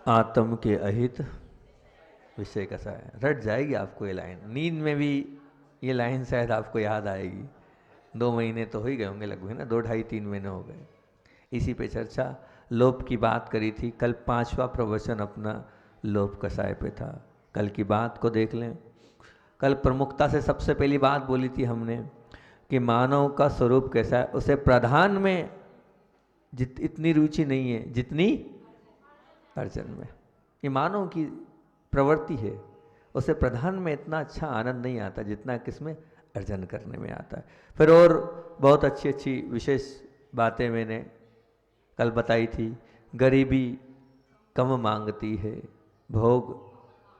आत्म के अहित विषय कसाय। रट जाएगी आपको ये लाइन, नींद में भी ये लाइन शायद आपको याद आएगी। 2 महीने तो हो ही गए होंगे लगभग, है ना, 2 ढाई 3 महीने हो गए। इसी पे चर्चा, लोभ की बात करी थी। कल 5वां प्रवचन अपना लोभ कसाय पे था। कल की बात को देख लें। कल प्रमुखता से सबसे पहली बात बोली थी हमने कि मानव का स्वरूप कैसा है, उसे प्रधान में इतनी रुचि नहीं है जितनी अर्जन में। ये मानव की प्रवृत्ति है, उसे प्रधान में इतना अच्छा आनंद नहीं आता जितना किसमें, अर्जन करने में आता है। फिर और बहुत अच्छी अच्छी विशेष बातें मैंने कल बताई थी। गरीबी कम मांगती है, भोग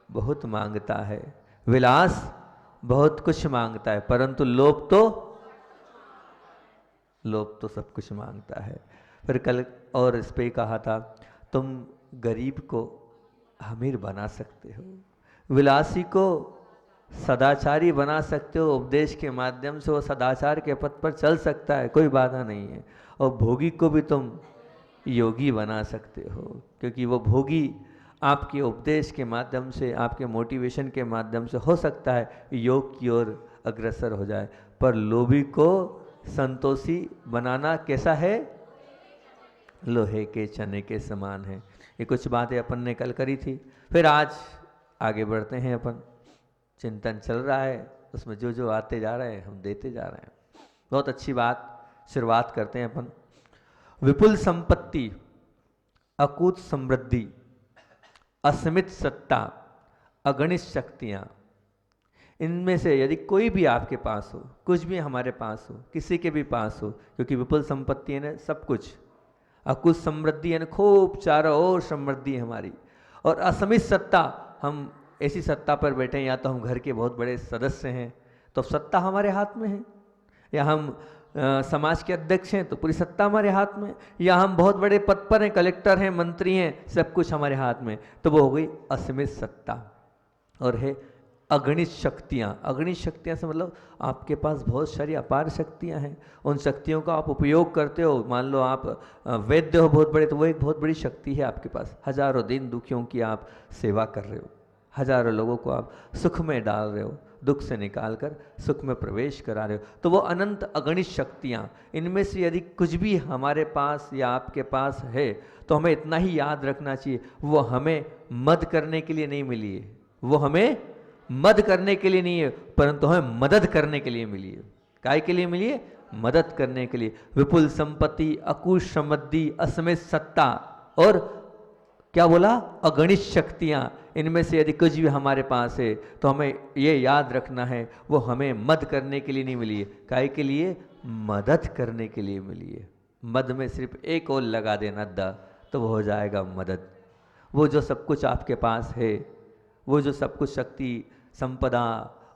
बहुत मांगता है, विलास बहुत कुछ मांगता है, परंतु लोभ तो सब कुछ मांगता है। फिर कल और इस पे कहा था, तुम गरीब को अमीर बना सकते हो, विलासी को सदाचारी बना सकते हो, उपदेश के माध्यम से वो सदाचार के पथ पर चल सकता है, कोई बाधा नहीं है। और भोगी को भी तुम योगी बना सकते हो, क्योंकि वो भोगी आपके उपदेश के माध्यम से, आपके मोटिवेशन के माध्यम से हो सकता है योग की ओर अग्रसर हो जाए। पर लोभी को संतोषी बनाना कैसा है, लोहे के चने के समान है। ये कुछ बातें अपन ने कल करी थी। फिर आज आगे बढ़ते हैं अपन, चिंतन चल रहा है, उसमें जो जो आते जा रहे हैं हम देते जा रहे हैं। बहुत अच्छी बात शुरुआत करते हैं अपन। विपुल संपत्ति, अकूत समृद्धि, असीमित सत्ता, अगणित शक्तियां, इनमें से यदि कोई भी आपके पास हो, कुछ भी हमारे पास हो, किसी के भी पास हो, क्योंकि विपुल संपत्ति है ना सब कुछ, अकुत समृद्धि यानी खूब चारों ओर समृद्धि है हमारी, और असीमित सत्ता, हम ऐसी सत्ता पर बैठे हैं, या तो हम घर के बहुत बड़े सदस्य हैं तो सत्ता हमारे हाथ में है, या हम समाज के अध्यक्ष हैं तो पूरी सत्ता हमारे हाथ में, या हम बहुत बड़े पद पर हैं, कलेक्टर हैं, मंत्री हैं, सब कुछ हमारे हाथ में, तो वो हो गई असीमित सत्ता। और है अगणित शक्तियाँ। अगणित शक्तियाँ से मतलब आपके पास बहुत सारी अपार शक्तियाँ हैं, उन शक्तियों का आप उपयोग करते हो। मान लो आप वैद्य हो बहुत बड़े, तो वो एक बहुत बड़ी शक्ति है आपके पास। हजारों दिन दुखियों की आप सेवा कर रहे हो, हजारों लोगों को आप सुख में डाल रहे हो, दुख से निकाल कर सुख में प्रवेश करा रहे हो, तो वो अनंत अगणित शक्तियाँ, इनमें से यदि कुछ भी हमारे पास या आपके पास है तो हमें इतना ही याद रखना चाहिए, वो हमें मद करने के लिए नहीं मिली है, वो हमें मद करने के लिए नहीं है, परंतु हमें मदद करने के लिए मिली है। काय के लिए मिली है? मदद करने के लिए। विपुल संपत्ति, अकुश समृद्धि, असीमित सत्ता, और क्या बोला, अगणित शक्तियां, इनमें से यदि कुछ भी हमारे पास है तो हमें ये याद रखना है वो हमें मद करने के लिए नहीं मिली है। काय के लिए? मदद करने के लिए मिली है। मद में सिर्फ एक और लगा देना द, तो वो हो जाएगा मदद। वो जो सब कुछ आपके पास है, वो जो सब कुछ शक्ति, संपदा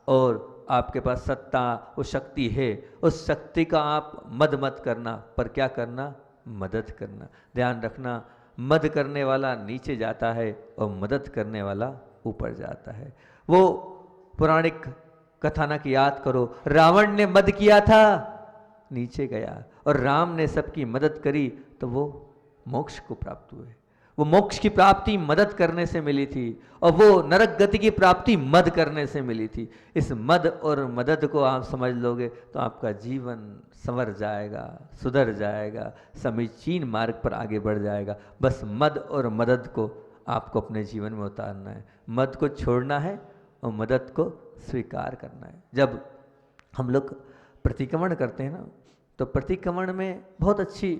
और आपके पास सत्ता, वो शक्ति है, उस शक्ति का आप मद मत करना, पर क्या करना? मदद करना। ध्यान रखना, मद करने वाला नीचे जाता है और मदद करने वाला ऊपर जाता है। वो पौराणिक कथानक याद करो, रावण ने मद किया था, नीचे गया, और राम ने सबकी मदद करी तो वो मोक्ष को प्राप्त हुए। वो मोक्ष की प्राप्ति मदद करने से मिली थी, और वो नरक गति की प्राप्ति मद करने से मिली थी। इस मद और मदद को आप समझ लोगे तो आपका जीवन संवर जाएगा, सुधर जाएगा, समीचीन मार्ग पर आगे बढ़ जाएगा। बस मद और मदद को आपको अपने जीवन में उतारना है, मद को छोड़ना है और मदद को स्वीकार करना है। जब हम लोग प्रतिक्रमण करते हैं ना, तो प्रतिक्रमण में बहुत अच्छी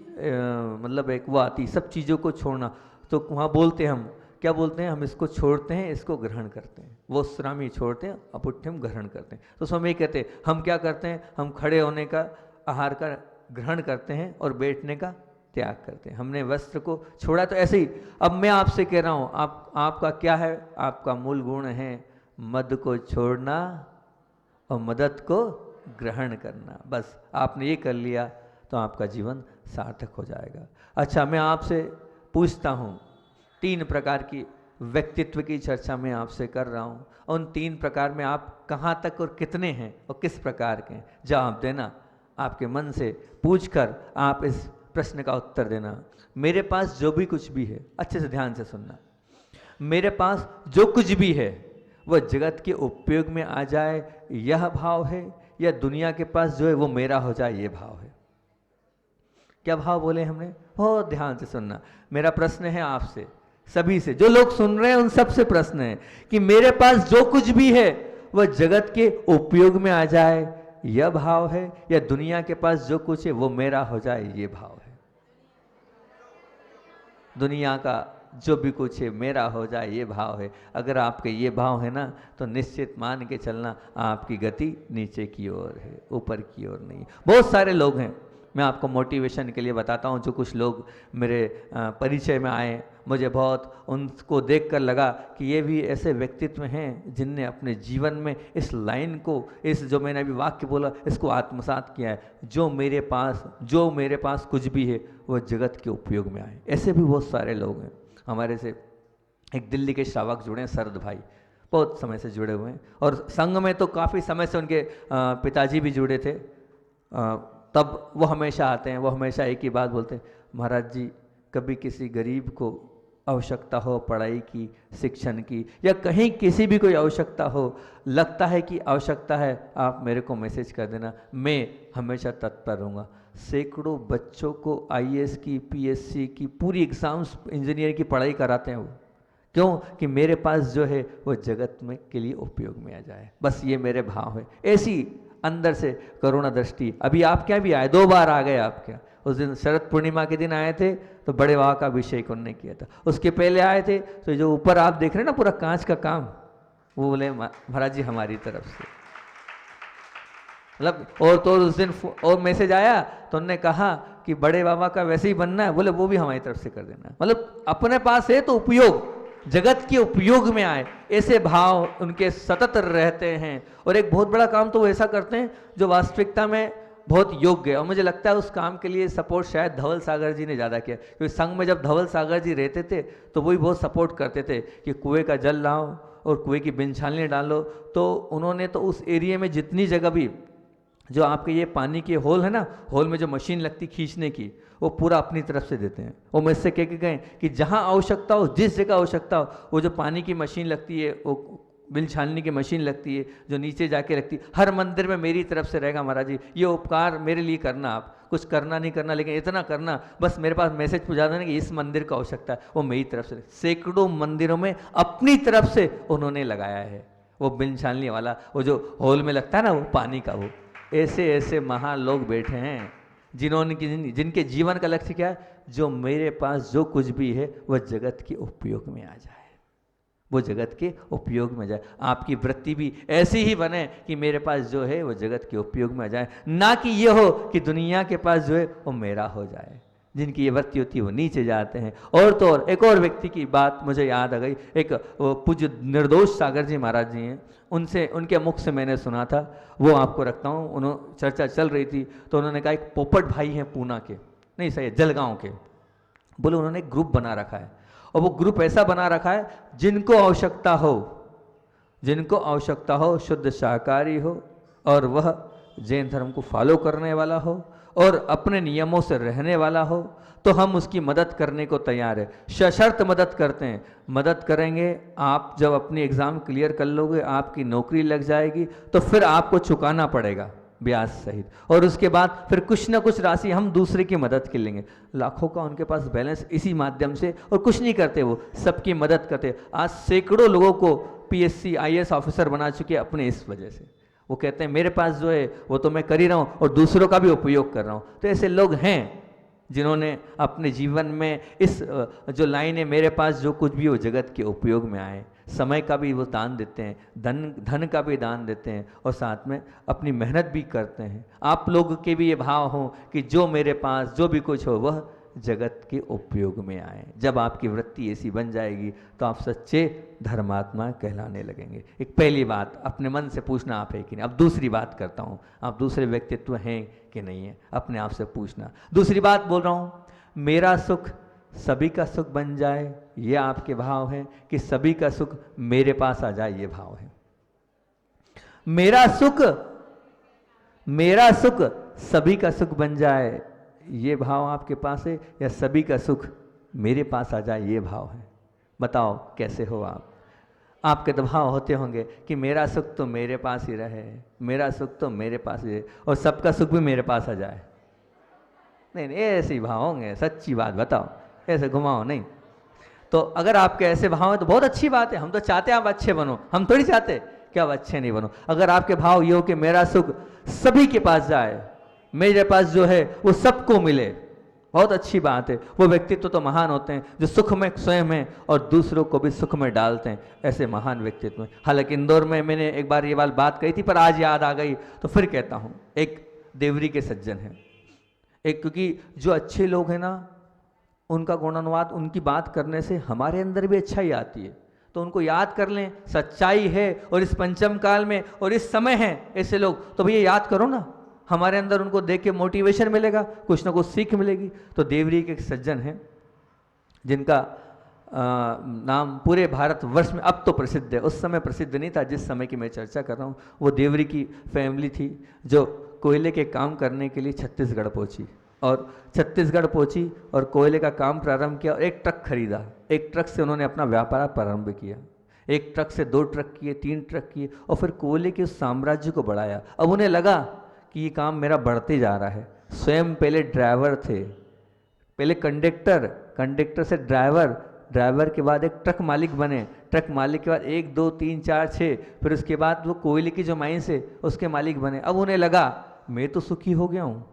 मतलब एक वो आती, सब चीज़ों को छोड़ना। तो वहाँ बोलते हम क्या बोलते हैं? हम इसको छोड़ते हैं, इसको ग्रहण करते हैं। वो श्रामी छोड़ते हैं, अपुठ्यम ग्रहण करते हैं। तो स्वामी कहते हैं हम क्या करते हैं? हम खड़े होने का, आहार का ग्रहण करते हैं और बैठने का त्याग करते हैं। हमने वस्त्र को छोड़ा। तो ऐसे ही अब मैं आपसे कह रहा हूँ, आपका क्या है? आपका मूल गुण है मद को छोड़ना और मदद को ग्रहण करना। बस आपने ये कर लिया तो आपका जीवन सार्थक हो जाएगा। अच्छा, मैं आपसे पूछता हूँ, 3 प्रकार की व्यक्तित्व की चर्चा मैं आपसे कर रहा हूँ, उन 3 प्रकार में आप कहाँ तक और कितने हैं और किस प्रकार के हैं? जवाब देना, आपके मन से पूछकर आप इस प्रश्न का उत्तर देना। मेरे पास जो भी कुछ भी है, अच्छे से ध्यान से सुनना, मेरे पास जो कुछ भी है वह जगत के उपयोग में आ जाए, यह भाव है, या दुनिया के पास जो है वो मेरा हो जाए, ये भाव है। क्या भाव बोले हमने? बहुत ध्यान से सुनना। मेरा प्रश्न है आपसे सभी से, जो लोग सुन रहे हैं उन सबसे प्रश्न है कि मेरे पास जो कुछ भी है वह जगत के उपयोग में आ जाए, यह भाव है, या दुनिया के पास जो कुछ है वो मेरा हो जाए, ये भाव है। दुनिया का जो भी कुछ है मेरा हो जाए, ये भाव है। अगर आपके ये भाव है ना, तो निश्चित मान के चलना आपकी गति नीचे की ओर है, ऊपर की ओर नहीं। बहुत सारे लोग हैं, मैं आपको मोटिवेशन के लिए बताता हूँ, जो कुछ लोग मेरे परिचय में आए, मुझे बहुत उनको देखकर लगा कि ये भी ऐसे व्यक्तित्व हैं जिनने अपने जीवन में इस लाइन को, इस जो मैंने अभी वाक्य बोला, इसको आत्मसात किया है। जो मेरे पास कुछ भी है वह जगत के उपयोग में आए। ऐसे भी बहुत सारे लोग हैं। हमारे से एक दिल्ली के श्रावक जुड़े हैं, शरद भाई, बहुत समय से जुड़े हुए हैं, और संघ में तो काफ़ी समय से उनके पिताजी भी जुड़े थे। तब वो हमेशा आते हैं, वो हमेशा एक ही बात बोलते हैं, महाराज जी कभी किसी गरीब को आवश्यकता हो, पढ़ाई की, शिक्षण की, या कहीं किसी भी कोई आवश्यकता हो, लगता है कि आवश्यकता है, आप मेरे को मैसेज कर देना, मैं हमेशा तत्पर रहूँगा। सैकड़ों बच्चों को आईएएस की, पीएससी की, पूरी एग्जाम्स, इंजीनियर की पढ़ाई कराते हैं वो। क्यों? कि मेरे पास जो है वो जगत में के लिए उपयोग में आ जाए, बस ये मेरे भाव है। ऐसी अंदर से करुणा दृष्टि। अभी आप क्या भी आए, 2 बार आ गए आप क्या। उस दिन शरद पूर्णिमा के दिन आए थे तो बड़े वाह का अभिषेक उन्होंने किया था। उसके पहले आए थे तो जो ऊपर आप देख रहे हैं ना पूरा कांच का काम, वो बोले महाराज जी हमारी तरफ से, मतलब। और तो उस दिन और मैसेज आया तो उन्होंने कहा कि बड़े बाबा का वैसे ही बनना है, बोले वो भी हमारी तरफ से कर देना। मतलब अपने पास है तो उपयोग, जगत के उपयोग में आए, ऐसे भाव उनके सतत रहते हैं। और एक बहुत बड़ा काम तो वो ऐसा करते हैं जो वास्तविकता में बहुत योग्य है, और मुझे लगता है उस काम के लिए सपोर्ट शायद धवल सागर जी ने ज़्यादा किया, क्योंकि संघ में जब धवल सागर जी रहते थे तो वही बहुत सपोर्ट करते थे कि कुएं का जल लाओ और कुएं की बिन छालनी डालो। तो उन्होंने तो उस एरिया में जितनी जगह भी जो आपके ये पानी के होल है ना, होल में जो मशीन लगती खींचने की, वो पूरा अपनी तरफ से देते हैं। वो मुझसे कह के गए कि जहाँ आवश्यकता हो, जिस जगह आवश्यकता हो, वो जो पानी की मशीन लगती है, वो बिल छानने की मशीन लगती है जो नीचे जाके लगती है, हर मंदिर में मेरी तरफ से रहेगा महाराज जी। ये उपकार मेरे लिए करना, आप कुछ करना नहीं करना, लेकिन इतना करना, बस मेरे पास मैसेज पहुँचा देना कि इस मंदिर को आवश्यकता है, वो मेरी तरफ से। सैकड़ों मंदिरों में अपनी तरफ से उन्होंने लगाया है वो बिल छानने वाला, वो जो होल में लगता है ना वो पानी का। वो ऐसे ऐसे महान लोग बैठे हैं जिन्होंने जिनके जीवन का लक्ष्य क्या है, जो मेरे पास जो कुछ भी है वह जगत के उपयोग में आ जाए, वो जगत के उपयोग में जाए। आपकी वृत्ति भी ऐसी ही बने कि मेरे पास जो है वो जगत के उपयोग में आ जाए, ना कि ये हो कि दुनिया के पास जो है वो मेरा हो जाए। जिनकी ये वृत्ति होती है वो नीचे जाते हैं। और तो और एक और व्यक्ति की बात मुझे याद आ गई, एक पूज्य निर्दोष सागर जी महाराज जी हैं, उनसे, उनके मुख से मैंने सुना था, वो आपको रखता हूँ। उन्होंने चर्चा चल रही थी तो उन्होंने कहा एक पोपट भाई हैं पूना के, नहीं सही जलगांव के, बोले उन्होंने एक ग्रुप बना रखा है, और वो ग्रुप ऐसा बना रखा है जिनको आवश्यकता हो शुद्ध शाकाहारी हो, और वह जैन धर्म को फॉलो करने वाला हो और अपने नियमों से रहने वाला हो, तो हम उसकी मदद करने को तैयार है। सशर्त मदद करते हैं, मदद करेंगे। आप जब अपनी एग्ज़ाम क्लियर कर लोगे, आपकी नौकरी लग जाएगी, तो फिर आपको चुकाना पड़ेगा ब्याज सहित, और उसके बाद फिर कुछ ना कुछ राशि हम दूसरे की मदद के लेंगे। लाखों का उनके पास बैलेंस इसी माध्यम से, और कुछ नहीं करते, वो सबकी मदद करते। आज सैकड़ों लोगों को पीएससी आईएएस ऑफिसर बना चुके अपने इस वजह से। वो कहते हैं मेरे पास जो है वो तो मैं कर ही रहा हूँ और दूसरों का भी उपयोग कर रहा हूँ। तो ऐसे लोग हैं जिन्होंने अपने जीवन में इस जो लाइन है, मेरे पास जो कुछ भी हो जगत के उपयोग में आए, समय का भी वो दान देते हैं, धन का भी दान देते हैं, और साथ में अपनी मेहनत भी करते हैं। आप लोग के भी ये भाव हो कि जो मेरे पास जो भी कुछ हो वह जगत के उपयोग में आए। जब आपकी वृत्ति ऐसी बन जाएगी तो आप सच्चे धर्मात्मा कहलाने लगेंगे। एक पहली बात अपने मन से पूछना, आप है कि नहीं। अब दूसरी बात करता हूँ, आप दूसरे व्यक्तित्व हैं कि नहीं है, अपने आप से पूछना। दूसरी बात बोल रहा हूँ, मेरा सुख सभी का सुख बन जाए, ये आपके भाव हैं, कि सभी का सुख मेरे पास आ जाए, ये भाव है। मेरा सुख सभी का सुख बन जाए, ये भाव आपके पास है, या सभी का सुख मेरे पास आ जाए, ये भाव है। बताओ कैसे हो आप? आपके तो भाव होते होंगे कि मेरा सुख तो मेरे पास ही रहे, मेरा सुख तो मेरे पास ही रहे, और सबका सुख भी मेरे पास आ जाए। नहीं नहीं, ऐसे ही भाव होंगे, सच्ची बात बताओ, ऐसे घुमाओ नहीं। तो अगर आपके ऐसे भाव हैं तो बहुत अच्छी बात है, हम तो चाहते हैं आप अच्छे बनो, हम थोड़ी चाहते कि आप अच्छे नहीं बनो। अगर आपके भाव ये हो कि मेरा सुख सभी के पास जाए, मेरे पास जो है वो सबको मिले, बहुत अच्छी बात है। वो व्यक्तित्व तो महान होते हैं जो सुख में स्वयं हैं और दूसरों को भी सुख में डालते हैं, ऐसे महान व्यक्तित्व हैं। हालांकि इंदौर में मैंने एक बार ये बात कही थी, पर आज याद आ गई तो फिर कहता हूँ। एक देवरी के सज्जन हैं, एक, क्योंकि जो अच्छे लोग हैं ना, उनका गुणानुवाद उनकी बात करने से हमारे अंदर भी अच्छाई आती है, तो उनको याद कर लें, सच्चाई है और इस पंचम काल में और इस समय है ऐसे लोग, तो भैया याद करो ना, हमारे अंदर उनको देख के मोटिवेशन मिलेगा, कुछ ना कुछ सीख मिलेगी। तो देवरी के एक सज्जन हैं जिनका नाम पूरे भारतवर्ष में अब तो प्रसिद्ध है, उस समय प्रसिद्ध नहीं था जिस समय की मैं चर्चा कर रहा हूँ। वो देवरी की फैमिली थी जो कोयले के काम करने के लिए छत्तीसगढ़ पहुँची, और छत्तीसगढ़ पहुँची और कोयले का काम प्रारंभ किया और एक ट्रक खरीदा। एक ट्रक से उन्होंने अपना व्यापार प्रारंभ किया, एक ट्रक से 2 ट्रक किए, 3 ट्रक किए, और फिर कोयले के उस साम्राज्य को बढ़ाया। अब उन्हें लगा कि ये काम मेरा बढ़ते जा रहा है। स्वयं पहले ड्राइवर थे, पहले कंडक्टर, कंडक्टर से ड्राइवर, ड्राइवर के बाद एक ट्रक मालिक बने, ट्रक मालिक के बाद 1 2 3 4 6, फिर उसके बाद वो कोयले की जो माइंस है उसके मालिक बने। अब उन्हें लगा मैं तो सुखी हो गया हूँ,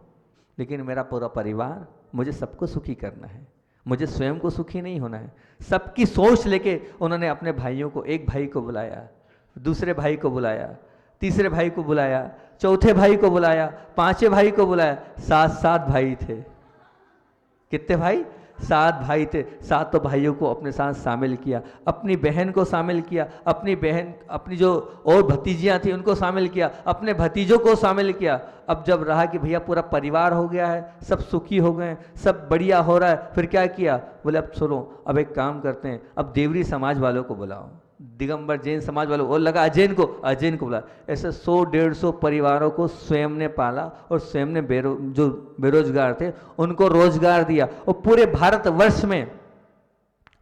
लेकिन मेरा पूरा परिवार, मुझे सबको सुखी करना है, मुझे स्वयं को सुखी नहीं होना है। सबकी सोच लेके उन्होंने अपने भाइयों को, एक भाई को बुलाया, दूसरे भाई को बुलाया, तीसरे भाई को बुलाया, चौथे भाई को बुलाया, पांचवें भाई को बुलाया। 7 भाई थे। कितने भाई? 7 भाई थे। 7 भाइयों को अपने साथ शामिल किया, अपनी बहन को शामिल किया, अपनी बहन, अपनी जो और भतीजियां थी उनको शामिल किया, अपने भतीजों को शामिल किया। अब जब रहा कि भैया पूरा परिवार हो गया है, सब सुखी हो गए, सब बढ़िया हो रहा है, फिर क्या किया? बोले अब सुनो, अब एक काम करते हैं, अब देवरी समाज वालों को बुलाओ, दिगंबर जैन समाज वालों, और लगा अजैन को बुला। ऐसे 100-150 परिवारों को स्वयं ने पाला और स्वयं ने जो बेरोजगार थे उनको रोजगार दिया, और पूरे भारतवर्ष में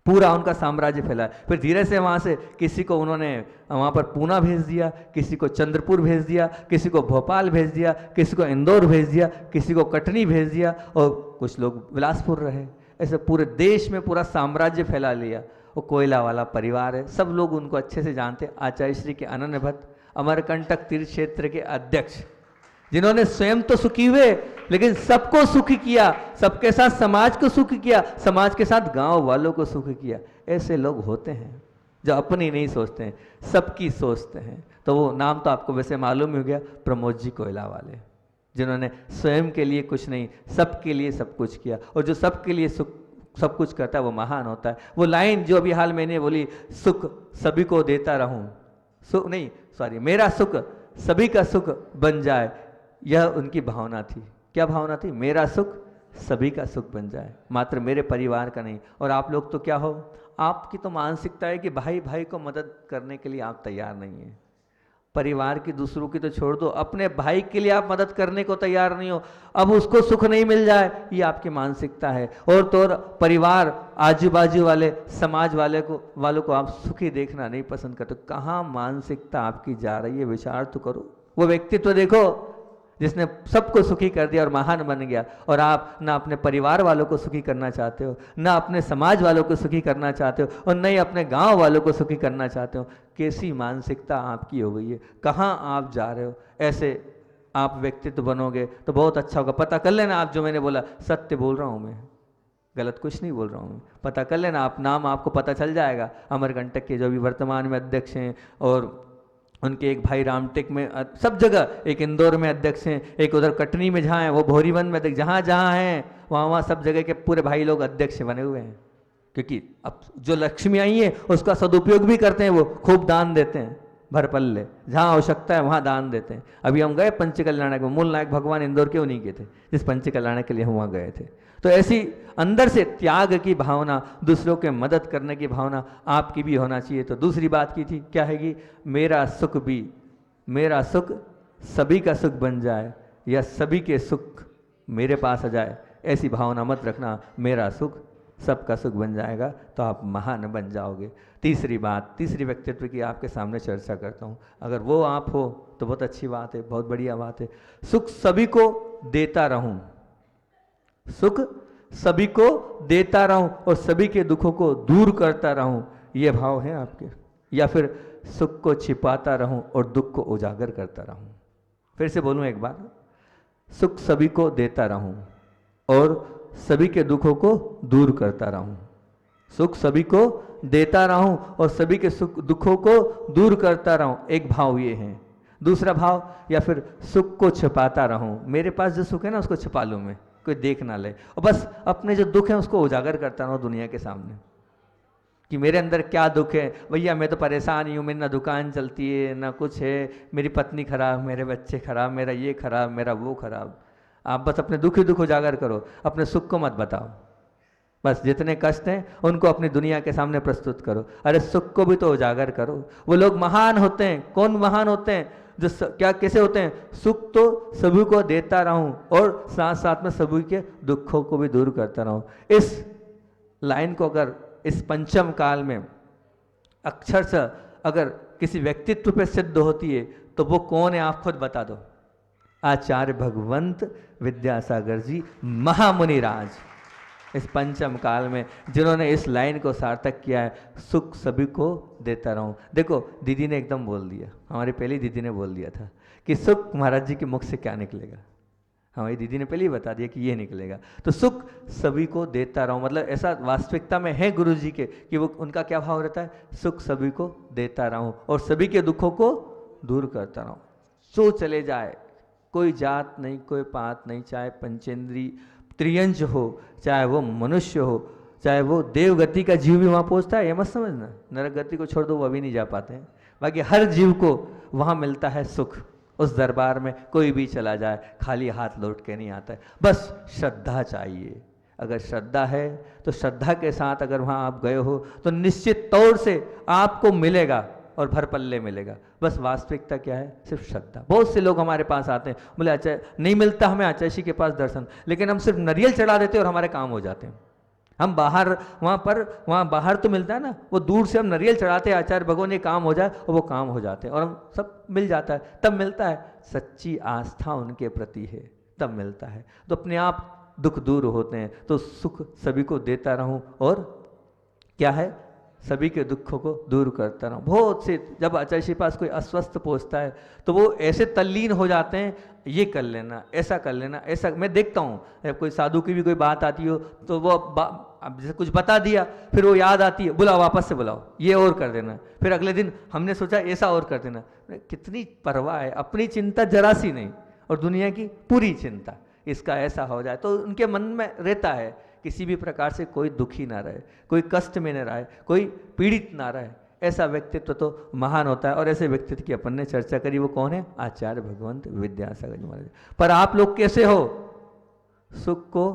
पूरा उनका साम्राज्य फैला। फिर धीरे से वहाँ से किसी को उन्होंने वहाँ पर पूना भेज दिया, किसी को चंद्रपुर भेज दिया, किसी को भोपाल भेज दिया, किसी को इंदौर भेज दिया, किसी को कटनी भेज दिया, और कुछ लोग बिलासपुर रहे। ऐसे पूरे देश में पूरा साम्राज्य फैला लिया। वो कोयला वाला परिवार है, सब लोग उनको अच्छे से जानते। आचार्य श्री के अनन्य भट्ट, अमरकंटक तीर्थ क्षेत्र के अध्यक्ष, जिन्होंने स्वयं तो सुखी हुए लेकिन सबको सुखी किया, सबके साथ समाज को सुखी किया, समाज के साथ गांव वालों को सुखी किया। ऐसे लोग होते हैं जो अपनी नहीं सोचते हैं, सबकी सोचते हैं। तो वो नाम तो आपको वैसे मालूम ही हो गया, प्रमोद जी कोयला वाले, जिन्होंने स्वयं के लिए कुछ नहीं, सबके लिए सब कुछ किया। और जो सबके लिए सब कुछ करता है वो महान होता है। वो लाइन जो अभी हाल मैंने बोली, सुख सभी को देता रहूं, सुख नहीं, सॉरी, मेरा सुख सभी का सुख बन जाए, यह उनकी भावना थी। क्या भावना थी? मेरा सुख सभी का सुख बन जाए, मात्र मेरे परिवार का नहीं। और आप लोग तो क्या हो, आपकी तो मानसिकता है कि भाई भाई को मदद करने के लिए आप तैयार नहीं है। परिवार की, दूसरों की तो छोड़ दो, अपने भाई के लिए आप मदद करने को तैयार नहीं हो। अब उसको सुख नहीं मिल जाए, ये आपकी मानसिकता है। और तो परिवार, आजू बाजू वाले, समाज वालों को आप सुखी देखना नहीं पसंद करते। कहाँ मानसिकता आपकी जा रही है, विचार तो करो। वो व्यक्तित्व देखो जिसने सबको सुखी कर दिया और महान बन गया, और आप ना अपने परिवार वालों को सुखी करना चाहते हो, ना अपने समाज वालों को सुखी करना चाहते हो, और न ही अपने गांव वालों को सुखी करना चाहते हो। कैसी मानसिकता आपकी हो गई है, कहाँ आप जा रहे हो? ऐसे आप व्यक्तित्व बनोगे तो बहुत अच्छा होगा। पता कर लेना, आप जो मैंने बोला सत्य बोल रहा हूँ मैं, गलत कुछ नहीं बोल रहा हूँ मैं। पता कर लेना आप, नाम आपको पता चल जाएगा। अमरकंटक के जो भी वर्तमान में अध्यक्ष हैं, और उनके एक भाई रामटेक में, सब जगह, एक इंदौर में अध्यक्ष हैं, एक उधर कटनी में जहाँ है, वो भोरीवन में अध्यक्ष, जहाँ जहाँ हैं वहाँ सब जगह के पूरे भाई लोग अध्यक्ष बने हुए हैं। क्योंकि अब जो लक्ष्मी आई है उसका सदुपयोग भी करते हैं, वो खूब दान देते हैं, भर पल्ले, जहाँ आवश्यकता है वहाँ दान देते हैं। अभी हम गए पंचकल्याणक में, मूल नायक भगवान इंदौर के उन्हीं के थे जिस पंचकल्याणक के लिए हम वहाँ गए थे। तो ऐसी अंदर से त्याग की भावना, दूसरों के मदद करने की भावना आपकी भी होना चाहिए। तो दूसरी बात की थी, क्या है कि मेरा सुख सभी का सुख बन जाए, या सभी के सुख मेरे पास आ जाए, ऐसी भावना मत रखना। मेरा सुख सबका सुख बन जाएगा तो आप महान बन जाओगे। तीसरी बात, तीसरी व्यक्तित्व की आपके सामने चर्चा करता हूँ। अगर वो आप हो तो बहुत अच्छी बात है, बहुत बढ़िया बात है। सुख सभी को देता रहूं, सुख सभी को देता रहूं और सभी के दुखों को दूर करता रहूं, ये भाव है आपके? या फिर सुख को छिपाता रहूं और दुख को उजागर करता रहूं? फिर से बोलूं एक बार, सुख सभी को देता रहूं और सभी के दुखों को दूर करता रहूं। सुख सभी को देता रहूं और सभी के सुख दुखों को दूर करता रहूं, एक भाव ये है। दूसरा भाव, या फिर सुख को छिपाता रहूं, मेरे पास जो सुख है ना उसको छिपा लूं मैं, कोई देख ना ले, और बस अपने जो दुख है उसको उजागर करता रहूं दुनिया के सामने कि मेरे अंदर क्या दुख है। भैया मैं तो परेशान ही हूँ, मेरी ना दुकान चलती है ना कुछ है, मेरी पत्नी खराब, मेरे बच्चे खराब, मेरा ये खराब, मेरा वो खराब। आप बस अपने दुख ही दुख उजागर करो, अपने सुख को मत बताओ। बस जितने कष्ट हैं उनको अपनी दुनिया के सामने प्रस्तुत करो। अरे सुख को भी तो उजागर करो। वो लोग महान होते हैं, कौन महान होते हैं? जो क्या कैसे होते हैं? सुख तो सभी को देता रहूं और साथ साथ में सभी के दुखों को भी दूर करता रहूं। इस लाइन को अगर इस पंचम काल में अक्षरशः अगर किसी व्यक्तित्व पे सिद्ध होती है तो वो कौन है आप खुद बता दो। आचार्य भगवंत विद्यासागर जी, महामुनि राज, इस पंचम काल में जिन्होंने इस लाइन को सार्थक किया है, सुख सभी को देता रहूं। देखो दीदी ने एकदम बोल दिया, हमारी पहली दीदी ने बोल दिया था कि सुख महाराज जी के मुख से क्या निकलेगा, हमारी दीदी ने पहले ही बता दिया कि ये निकलेगा। तो सुख सभी को देता रहूं, मतलब ऐसा वास्तविकता में है गुरु जी के कि वो उनका क्या भाव रहता है? सुख सभी को देता रहूं और सभी के दुखों को दूर करता रहूं। सो चले जाए, कोई जात नहीं, कोई पात नहीं, चाहे पंचेंद्री त्रियंज हो, चाहे वो मनुष्य हो, चाहे वो देव गति का जीव भी वहाँ पहुँचता है, ये मत समझना। नरक गति को छोड़ दो, वो अभी नहीं जा पाते हैं। बाकी हर जीव को वहाँ मिलता है सुख। उस दरबार में कोई भी चला जाए खाली हाथ लौट के नहीं आता है, बस श्रद्धा चाहिए। अगर श्रद्धा है तो श्रद्धा के साथ अगर वहाँ आप गए हो तो निश्चित तौर से आपको मिलेगा और भर पल्ले मिलेगा। बस वास्तविकता क्या है? सिर्फ श्रद्धा। बहुत से लोग हमारे पास आते हैं, बोले आचार्य नहीं मिलता हमें आचार्य के पास दर्शन, लेकिन हम सिर्फ नारियल चढ़ा देते और हमारे काम हो जाते हैं। हम बाहर वहाँ बाहर तो मिलता है ना, वो दूर से हम नारियल चढ़ाते हैं, आचार्य भगवान ये काम हो जाए, और वो काम हो जाते हैं और हम सब मिल जाता है। तब मिलता है सच्ची आस्था उनके प्रति है, तब मिलता है। तो अपने आप दुख दूर होते हैं। तो सुख सभी को देता रहूं और क्या है? सभी के दुखों को दूर करता रहूं। बहुत से जब आचार्य के पास कोई अस्वस्थ पहुंचता है तो वो ऐसे तल्लीन हो जाते हैं, ये कर लेना, ऐसा कर लेना, ऐसा। मैं देखता हूँ जब कोई साधु की भी कोई बात आती हो तो वो अब जैसे कुछ बता दिया, फिर वो याद आती है, बुलाओ वापस से बुलाओ, ये और कर देना। फिर अगले दिन हमने सोचा ऐसा और कर देना। कितनी परवाह है, अपनी चिंता जरा सी नहीं और दुनिया की पूरी चिंता, इसका ऐसा हो जाए तो उनके मन में रहता है किसी भी प्रकार से कोई दुखी ना रहे, कोई कष्ट में न रहे, कोई पीड़ित ना रहे। ऐसा व्यक्तित्व तो महान होता है। और ऐसे व्यक्तित्व की अपन ने चर्चा करी, वो कौन है? आचार्य भगवंत विद्यासागर जी महाराज। पर आप लोग कैसे हो? सुख को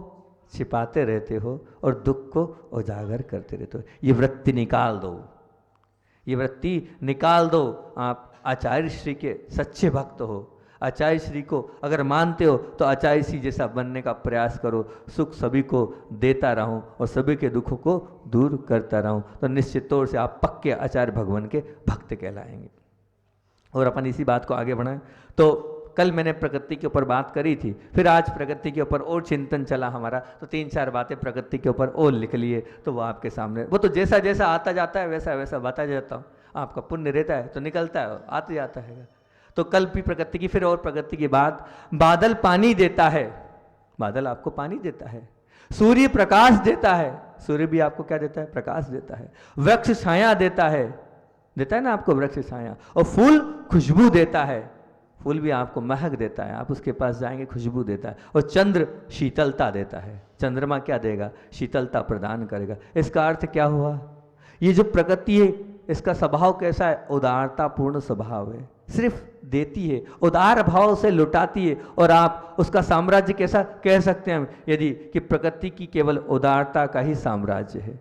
छिपाते रहते हो और दुख को उजागर करते रहते हो। ये वृत्ति निकाल दो, ये वृत्ति निकाल दो। आप आचार्य श्री के सच्चे भक्त हो। आचार्य श्री को अगर मानते हो तो आचार्य श्री जैसा बनने का प्रयास करो। सुख सभी को देता रहूं और सभी के दुखों को दूर करता रहूं, तो निश्चित तौर से आप पक्के आचार्य भगवान के भक्त कहलाएंगे। और अपन इसी बात को आगे बढ़ाएं तो कल मैंने प्रकृति के ऊपर बात करी थी, फिर आज प्रकृति के ऊपर और चिंतन चला हमारा, तो 3-4 बातें प्रकृति के ऊपर और लिख लिए, तो वो आपके सामने, वो तो जैसा जैसा आता जाता है वैसा वैसा बताया जाता हूँ। आपका पुण्य रहता है तो निकलता है, आते जाता है। तो कल भी प्रकृति की, फिर और प्रकृति की बात। बादल पानी देता है, बादल आपको पानी देता है। सूर्य प्रकाश देता है, सूर्य भी आपको क्या देता है? प्रकाश देता है। वृक्ष छाया देता है ना आपको, वृक्ष छाया। और फूल खुशबू देता है, फूल भी आपको महक देता है, आप उसके पास जाएंगे खुशबू देता है। और चंद्र शीतलता देता है, चंद्रमा क्या देगा? शीतलता प्रदान करेगा। इसका अर्थ क्या हुआ? ये जो प्रकृति है इसका स्वभाव कैसा है? उदारतापूर्ण स्वभाव है, सिर्फ देती है, उदार भाव से लुटाती है। और आप उसका साम्राज्य कैसा कह सकते हैं हम, यदि कि प्रकृति की केवल उदारता का ही साम्राज्य है।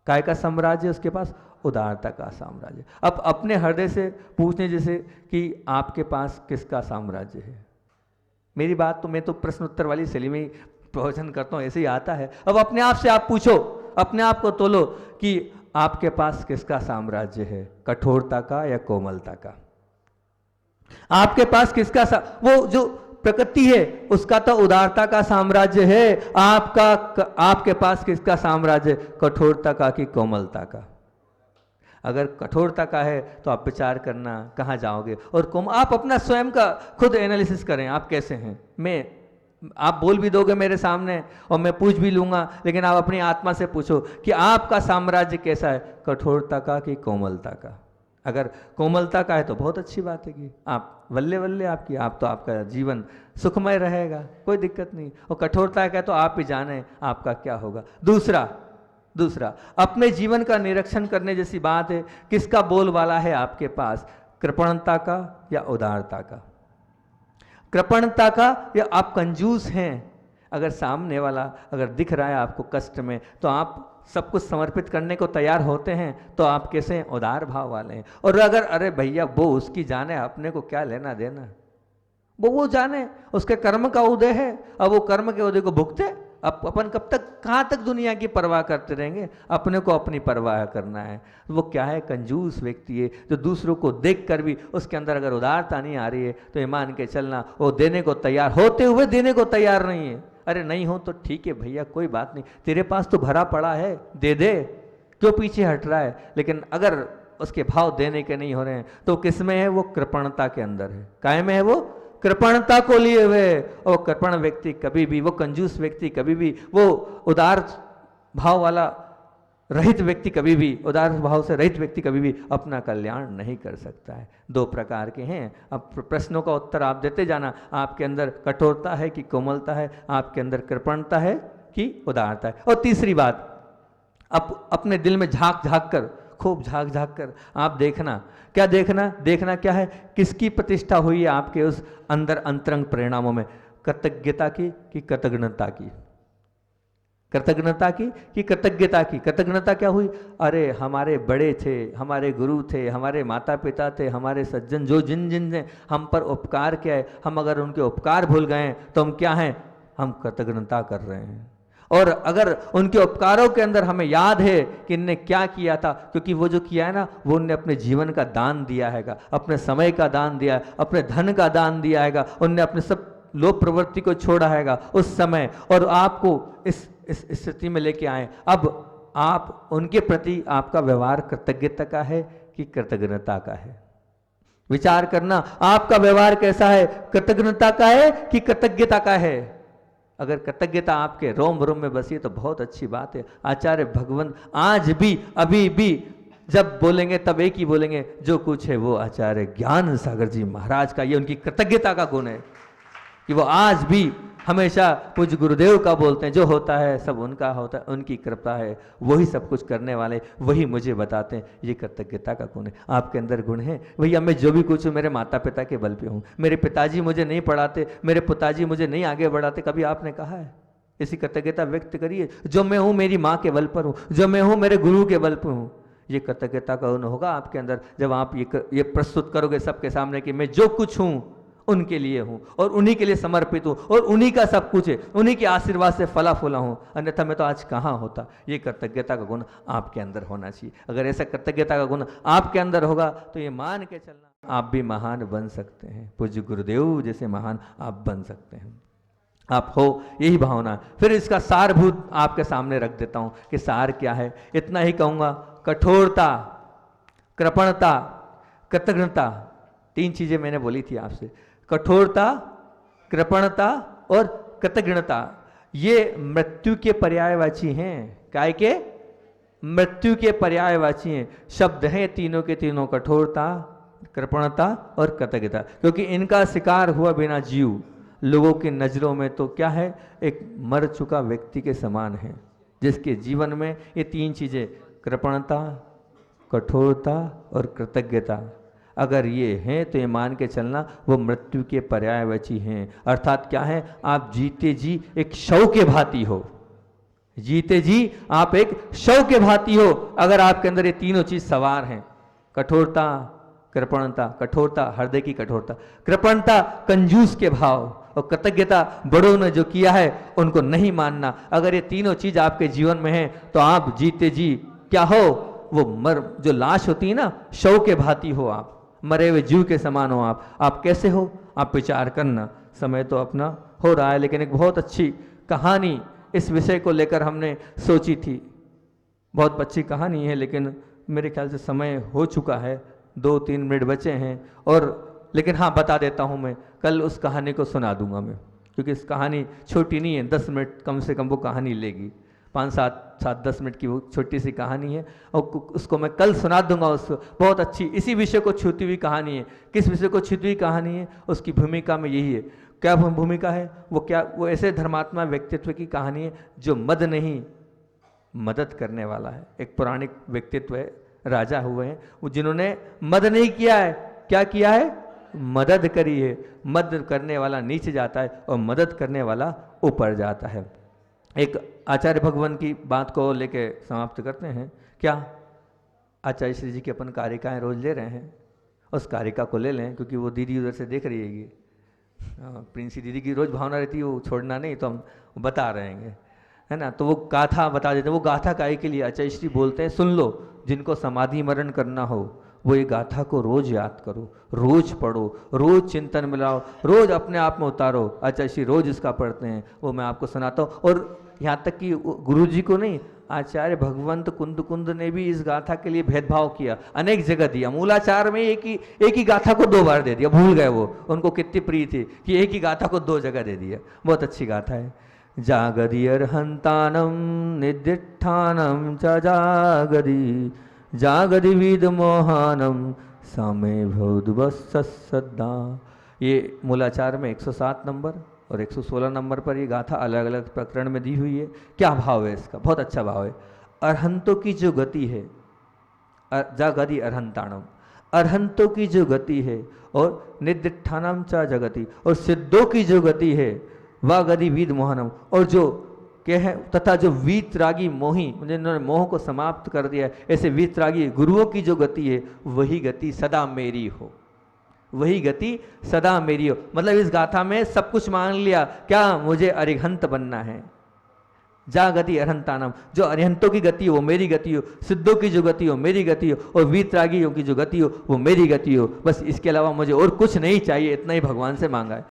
काय का साम्राज्य उसके पास? उदारता का साम्राज्य। अब अपने हृदय से पूछने जैसे कि आपके पास किसका साम्राज्य है? मेरी बात तो, मैं तो प्रश्न उत्तर वाली शैली में प्रवचन करता हूँ ऐसे ही आता है। अब अपने आप से आप पूछो, अपने आप को तोलो कि आपके पास किसका साम्राज्य है, कठोरता का या कोमलता का? आपके पास किसका वो जो प्रकृति है उसका तो उदारता का साम्राज्य है, आपके पास किसका साम्राज्य, कठोरता का कि कोमलता का? अगर कठोरता का है तो आप विचार करना कहाँ जाओगे, और आप अपना स्वयं का खुद एनालिसिस करें, आप कैसे हैं। आप बोल भी दोगे मेरे सामने और मैं पूछ भी लूंगा, लेकिन आप अपनी आत्मा से पूछो कि आपका साम्राज्य कैसा है, कठोरता का कि कोमलता का? अगर कोमलता का है तो बहुत अच्छी बात है कि आप वल्ले वल्ले आपका जीवन सुखमय रहेगा, कोई दिक्कत नहीं। और कठोरता का है तो आप ही जाने आपका क्या होगा। दूसरा अपने जीवन का निरीक्षण करने जैसी बात है, किसका बोलबाला है आपके पास, कृपणता का या उदारता का? कृपणता का या आप कंजूस हैं? अगर सामने वाला अगर दिख रहा है आपको कष्ट में तो आप सब कुछ समर्पित करने को तैयार होते हैं, तो आप कैसे उदार भाव वाले हैं। और अगर अरे भैया वो उसकी जाने, अपने को क्या लेना देना, वो जाने, उसके कर्म का उदय है, अब वो कर्म के उदय को भुगते। अपन कब तक कहाँ तक दुनिया की परवाह करते रहेंगे, अपने को अपनी परवाह करना है। वो क्या है, कंजूस व्यक्ति है जो दूसरों को देख कर भी उसके अंदर अगर उदारता नहीं आ रही है तो ये मान के चलना वो देने को तैयार होते हुए देने को तैयार नहीं है। अरे नहीं हो तो ठीक है भैया, कोई बात नहीं, तेरे पास तो भरा पड़ा है, दे दे, क्यों पीछे हट रहा है। लेकिन अगर उसके भाव देने के नहीं हो रहे हैं तो किसमें है, वो कृपणता के अंदर है। काय में है, वो कृपणता को लिए हुए। और कृपण व्यक्ति कभी भी, वो कंजूस व्यक्ति कभी भी, वो उदार भाव वाला रहित व्यक्ति कभी भी, उदार भाव से रहित व्यक्ति कभी भी अपना कल्याण नहीं कर सकता है। दो प्रकार के हैं। अब प्रश्नों का उत्तर आप देते जाना, आपके अंदर कठोरता है कि कोमलता है, आपके अंदर कृपणता है कि उदारता है। और तीसरी बात, अपने दिल में झांक कर, खूब झांक कर आप देखना, क्या देखना क्या है, किसकी प्रतिष्ठा हुई है आपके उस अंदर अंतरंग परिणामों में, कृतज्ञता की कि कृतज्ञता की? कृतज्ञता की कि कृतज्ञता की? कृतज्ञता क्या हुई, अरे हमारे बड़े थे, हमारे गुरु थे, हमारे माता पिता थे, हमारे सज्जन जो जिन ने हम पर उपकार किया है, हम अगर उनके उपकार भूल गए तो हम क्या हैं, हम कृतज्ञता कर रहे हैं। और अगर उनके उपकारों के अंदर हमें याद है कि इनने क्या किया था, क्योंकि वो जो किया है ना, वो उनने अपने जीवन का दान दिया हैगा, अपने समय का दान दिया है, अपने धन का दान दिया हैगा, उनने अपने सब लोभ प्रवृत्ति को छोड़ा हैगा उस समय, और आपको इस स्थिति में लेके आए। अब आप उनके प्रति आपका व्यवहार कृतज्ञता का है कि कृतज्ञता का है? विचार करना, आपका व्यवहार कैसा है, कृतज्ञता का है कि कृतज्ञता का है? अगर कृतज्ञता आपके रोम रोम में बसी तो बहुत अच्छी बात है। आचार्य भगवान आज भी, अभी भी जब बोलेंगे तब एक ही बोलेंगे, जो कुछ है वो आचार्य ज्ञान सागर जी महाराज का। ये उनकी कृतज्ञता का गुण है कि वो आज भी हमेशा पूज्य गुरुदेव का बोलते हैं, जो होता है सब उनका होता है, उनकी कृपा है, वही सब कुछ करने वाले, वही मुझे बताते हैं। ये कृतज्ञता का गुण है। आपके अंदर गुण है, भैया मैं जो भी कुछ हूँ मेरे माता पिता के बल पे हूँ, मेरे पिताजी मुझे नहीं पढ़ाते, मेरे पिताजी मुझे नहीं आगे बढ़ाते, कभी आपने कहा है? ऐसी कृतज्ञता व्यक्त करिए, जो मैं हूँ मेरी माँ के बल पर हूँ, जो मैं हूँ मेरे गुरु के बल पर हूँ। ये कृतज्ञता का गुण होगा आपके अंदर जब आप ये प्रस्तुत करोगे सबके सामने कि मैं जो कुछ हूँ उनके लिए हूँ और उन्हीं के लिए समर्पित हूँ और उन्हीं का सब कुछ है, उन्हीं के आशीर्वाद से फला फूला हूँ, अन्यथा मैं तो आज कहाँ होता। ये कृतज्ञता का गुण आपके अंदर होना चाहिए। अगर ऐसा कृतज्ञता का गुण आपके अंदर होगा तो ये मान के चलना आप भी महान बन सकते हैं, पूज्य गुरुदेव जैसे महान आप बन सकते हैं। आप हो, यही भावना। फिर इसका सारभूत आपके सामने रख देता हूँ कि सार क्या है। इतना ही कहूँगा, कठोरता, कृपणता, कृतज्ञता, तीन चीजें मैंने बोली थी आपसे, कठोरता, कृपणता और कृतज्ञता। ये मृत्यु के पर्यायवाची हैं। काय के? मृत्यु के पर्यायवाची हैं। शब्द हैं तीनों के तीनों, कठोरता, कृपणता और कृतज्ञता। क्योंकि इनका शिकार हुआ बिना जीव लोगों की नजरों में तो क्या है, एक मर चुका व्यक्ति के समान है, जिसके जीवन में ये तीन चीजें, कृपणता, कठोरता और कृतज्ञता, अगर ये हैं तो ये मान के चलना वो मृत्यु के पर्यायवाची हैं। अर्थात क्या है, आप जीते जी एक शव के भांति हो, जीते जी आप एक शव के भांति हो अगर आपके अंदर ये तीनों चीज सवार हैं। कठोरता, कृपणता, कठोरता हृदय की कठोरता, कृपणता कंजूस के भाव और कृतज्ञता बड़ों ने जो किया है उनको नहीं मानना। अगर ये तीनों चीज आपके जीवन में है तो आप जीते जी क्या हो, वो जो लाश होती है ना, शव के भांति हो, आप मरे हुए जीव के समान हो। आप कैसे हो, आप विचार करना। समय तो अपना हो रहा है, लेकिन एक बहुत अच्छी कहानी इस विषय को लेकर हमने सोची थी। बहुत अच्छी कहानी है, लेकिन मेरे ख्याल से समय हो चुका है, 2-3 मिनट बचे हैं। और लेकिन हाँ, बता देता हूँ, मैं कल उस कहानी को सुना दूंगा मैं, क्योंकि इस कहानी छोटी नहीं है, 10 मिनट कम से कम वो कहानी लेगी। 5-7-10 मिनट की वो छोटी सी कहानी है, और उसको मैं कल सुना दूंगा। उसको बहुत अच्छी इसी विषय को छूती हुई कहानी है। किस विषय को छूती हुई कहानी है, उसकी भूमिका में यही है। क्या भूमिका है वो ऐसे धर्मात्मा व्यक्तित्व की कहानी है जो मद नहीं, मदद करने वाला है। एक पौराणिक व्यक्तित्व है, राजा हुए हैं वो, जिन्होंने मद नहीं किया है, क्या किया है, मदद करी है। मदद करने वाला नीचे जाता है और मदद करने वाला ऊपर जाता है। एक आचार्य भगवान की बात को लेके समाप्त करते हैं। क्या आचार्य श्री जी की अपन कारिकाएँ रोज ले रहे हैं, उस कारिका को ले लें, क्योंकि वो दीदी उधर से देख रही है। प्रिंसी दीदी की रोज भावना रहती है वो छोड़ना नहीं, तो हम बता रहे हैं, है ना। तो वो गाथा बता देते हैं। वो गाथा काहे के लिए आचार्य श्री बोलते हैं, सुन लो, जिनको समाधि मरण करना हो वो ये गाथा को रोज याद करो, रोज पढ़ो, रोज चिंतन मिलाओ, रोज अपने आप में उतारो। आचार्य श्री रोज इसका पढ़ते हैं, वो मैं आपको सुनाता हूँ। और यहाँ तक कि गुरु जी को नहीं, आचार्य भगवंत कुंद ने भी इस गाथा के लिए भेदभाव किया, अनेक जगह दिया। मूलाचार में एक ही गाथा को 2 बार दे दिया, भूल गए वो, उनको कितनी प्रिय थी कि एक ही गाथा को 2 जगह दे दिया। बहुत अच्छी गाथा है। जागदी अर्हंतानम निदिष्ठानम च जागदी, जागदी विद मोहानम सामे भौद्वसदा। ये मूलाचार में 107 नंबर और 116 नंबर पर ये गाथा अलग अलग प्रकरण में दी हुई है। क्या भाव है इसका, बहुत अच्छा भाव है। अरहंतों की जो गति है, जागदी अर्हंताणम, अरहंतों की जो गति है, और निदिष्ठानम च जगति, और सिद्धों की जो गति है, वह गति वीद मोहनम, और जो क्या है, तथा जो वीतरागी मोही, जिन्होंने मोह को समाप्त कर दिया, ऐसे वीतरागी गुरुओं की जो गति है, वही गति सदा मेरी हो, वही गति सदा मेरी हो। मतलब इस गाथा में सब कुछ मान लिया, क्या मुझे अरिहंत बनना है। जा गति अरहंतानम, जो अरिहंतों की गति हो वो मेरी गति हो, सिद्धों की जो गति हो मेरी गति हो, और वीतरागियों की जो गति हो वो मेरी गति हो। बस इसके अलावा मुझे और कुछ नहीं चाहिए, इतना ही भगवान से मांगा है।